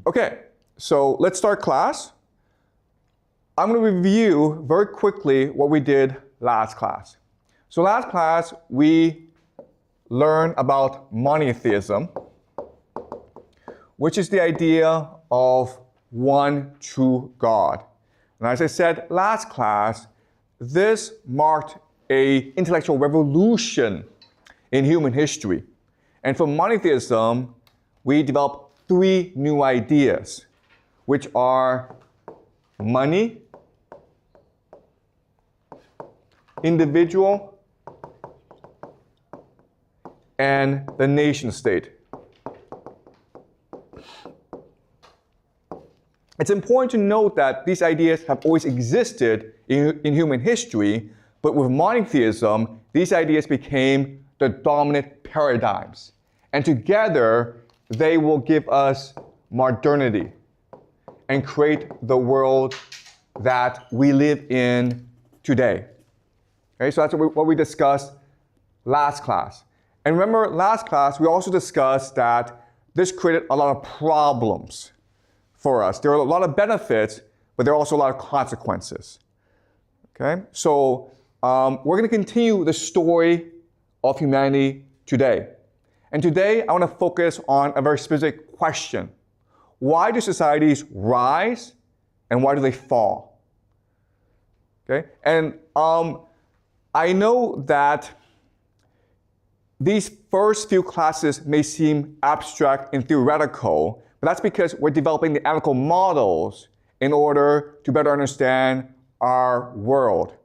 Okay, so let's start class. I'm going to review very quickly what we did last class. So last class, we learned about monotheism, which is the idea of one true God. And as I said last class, this marked an intellectual revolution in human history. And from monotheism, we developed three new ideas, which are money, individual, and the nation state. It's important to note that these ideas have always existed in human history, but with monotheism, these ideas became the dominant paradigms. And together, they will give us modernity and create the world that we live in today. Okay, so that's what we discussed last class. And remember, last class, we also discussed that this created a lot of problems for us. There are a lot of benefits, but there are also a lot of consequences. Okay, so we're going to continue the story of humanity today. And today, I want to focus on a very specific question. Why do societies rise and why do they fall? Okay, and I know that these first few classes may seem abstract and theoretical, but that's because we're developing the analytical models in order to better understand our world.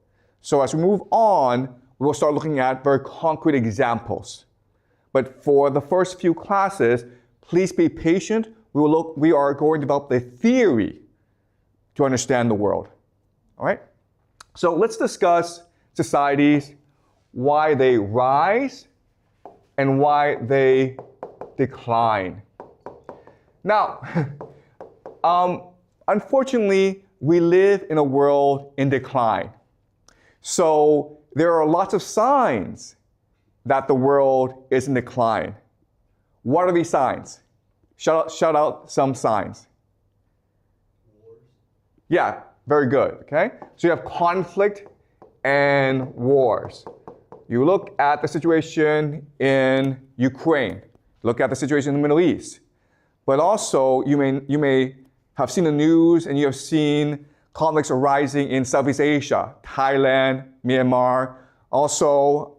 So as we move on, we will start looking at very concrete examples. But for the first few classes, please be patient. We are going to develop the theory to understand the world. All right? So let's discuss societies, why they rise, and why they decline. Now, unfortunately, we live in a world in decline. So there are lots of signs that the world is in decline. What are these signs? Shout out some signs. Wars. Yeah, very good, okay? So you have conflict and wars. You look at the situation in Ukraine, look at the situation in the Middle East. But also, you may have seen the news and you have seen conflicts arising in Southeast Asia, Thailand, Myanmar. Also,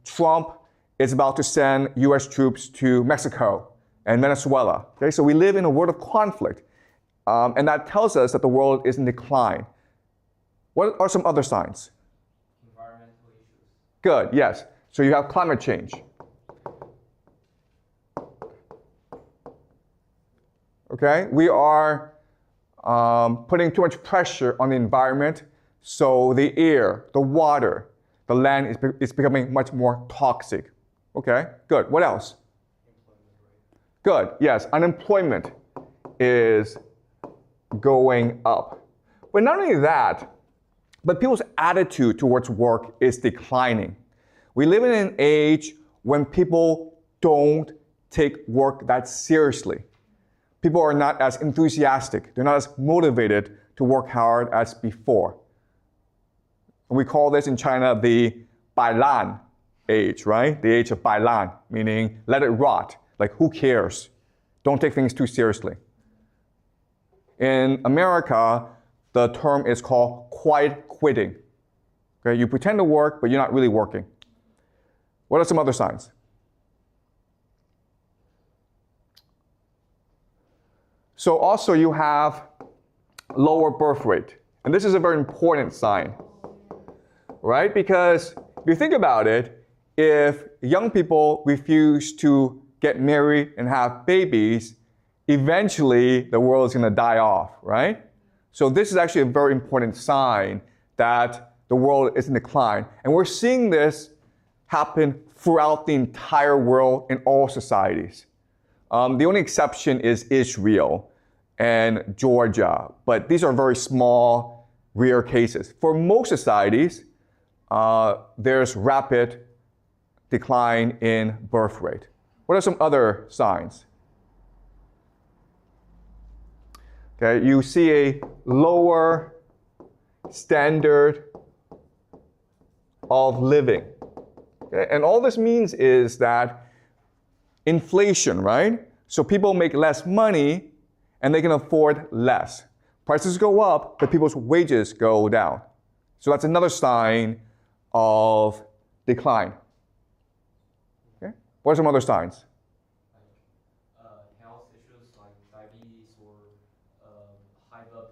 Trump is about to send US troops to Mexico and Venezuela. Okay, so we live in a world of conflict. And that tells us that the world is in decline. What are some other signs? Environmental issues. Good, yes. So you have climate change. Okay, we are putting too much pressure on the environment, so the air, the water, the land is becoming much more toxic. Okay, good. What else? Good, yes. Unemployment is going up. But not only that, but people's attitude towards work is declining. We live in an age when people don't take work that seriously. People are not as enthusiastic. They're not as motivated to work hard as before. And we call this in China the Bailan age, right? The age of Bailan, meaning let it rot. Like, who cares? Don't take things too seriously. In America, the term is called quiet quitting. Okay, you pretend to work, but you're not really working. What are some other signs? So also you have lower birth rate. And this is a very important sign, right? Because if you think about it, if young people refuse to get married and have babies, eventually the world is going to die off, right? So this is actually a very important sign that the world is in decline. And we're seeing this happen throughout the entire world in all societies. The only exception is Israel and Georgia, but these are very small, rare cases. For most societies, there's rapid decline in birth rate. What are some other signs? Okay, you see a lower standard of living. Okay? And all this means is that inflation, right? So people make less money and they can afford less. Prices go up, but people's wages go down. So that's another sign of decline. Okay? What are some other signs? Health issues like diabetes or high blood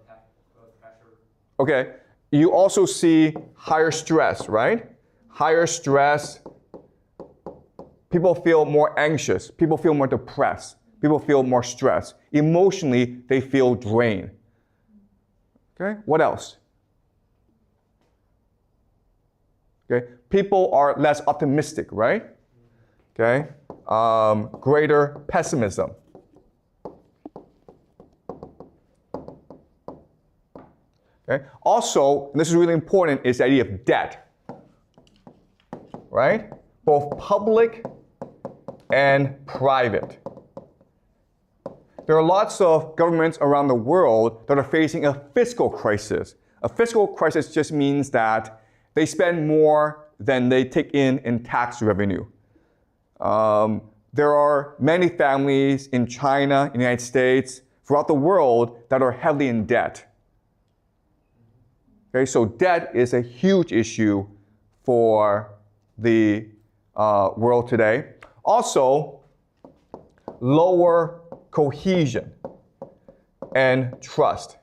pressure. Okay, you also see higher stress, right? Higher stress, people feel more anxious, people feel more depressed, people feel more stressed. Emotionally, they feel drained. Okay, what else? Okay, people are less optimistic, right? Okay, greater pessimism. Okay. Also, and this is really important, is the idea of debt, right? Both public and private. There are lots of governments around the world that are facing a fiscal crisis. A fiscal crisis just means that they spend more than they take in tax revenue. There are many families in China, in the United States, throughout the world that are heavily in debt. Okay, so debt is a huge issue for the world today. Also, lower cohesion and trust.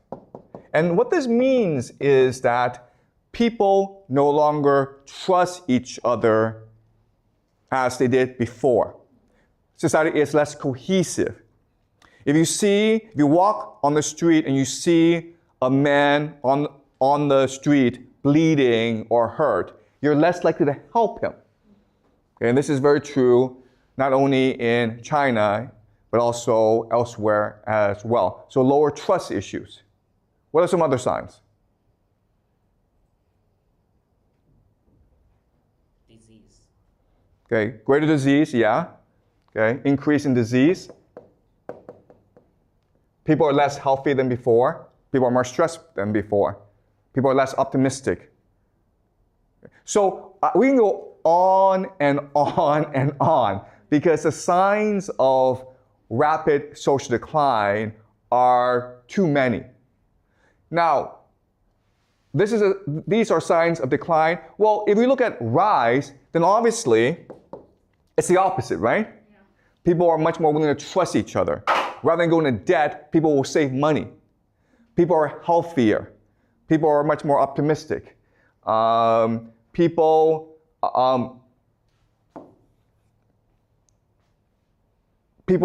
And what this means is that people no longer trust each other as they did before. Society is less cohesive. If you walk on the street and you see a man on the street bleeding or hurt, you're less likely to help him. Okay, and this is very true not only in China, but also elsewhere as well. So lower trust issues. What are some other signs? Disease. Okay, greater disease, yeah. Okay, increase in disease. People are less healthy than before. People are more stressed than before. People are less optimistic. So we can go on and on and on because the signs of rapid social decline are too many. Now, these are signs of decline. Well, if we look at rise, then obviously it's the opposite, right? Yeah. People are much more willing to trust each other. Rather than going into debt, people will save money. People are healthier. People are much more optimistic. People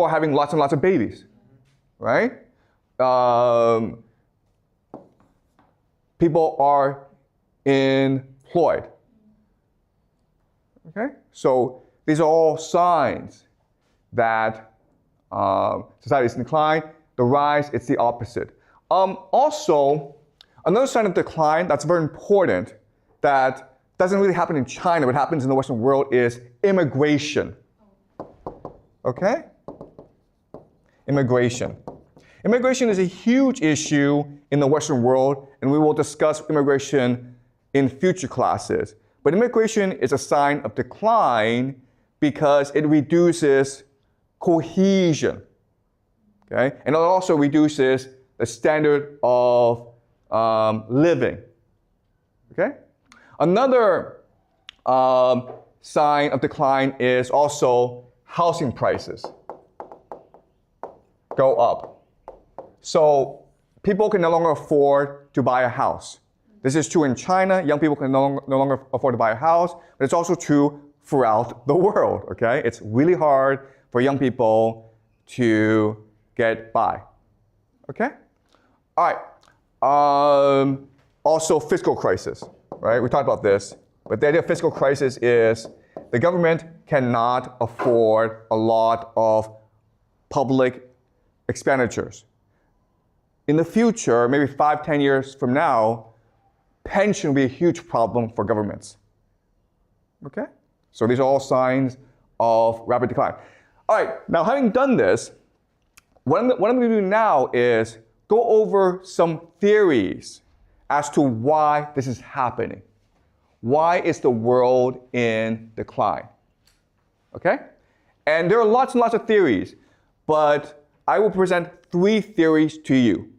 are having lots and lots of babies, right? People are employed. Okay? So these are all signs that society is in decline. The rise, it's the opposite. Also, another sign of decline that's very important that doesn't really happen in China, but happens in the Western world is immigration. Okay? Immigration. Immigration is a huge issue in the Western world, and we will discuss immigration in future classes. But immigration is a sign of decline because it reduces cohesion. Okay? And it also reduces the standard of living. Okay? Another sign of decline is also housing prices go up. So people can no longer afford to buy a house. This is true in China. Young people can no longer afford to buy a house, but it's also true throughout the world. Okay? It's really hard for young people to get by. Okay? All right. Also, fiscal crisis. Right? We talked about this. But the idea of fiscal crisis is the government cannot afford a lot of public expenditures. In the future, maybe 5-10 years from now, pension will be a huge problem for governments. Okay? So these are all signs of rapid decline. All right, now having done this, what I'm going to do now is go over some theories as to why this is happening. Why is the world in decline? Okay? And there are lots and lots of theories, but I will present 3 theories to you.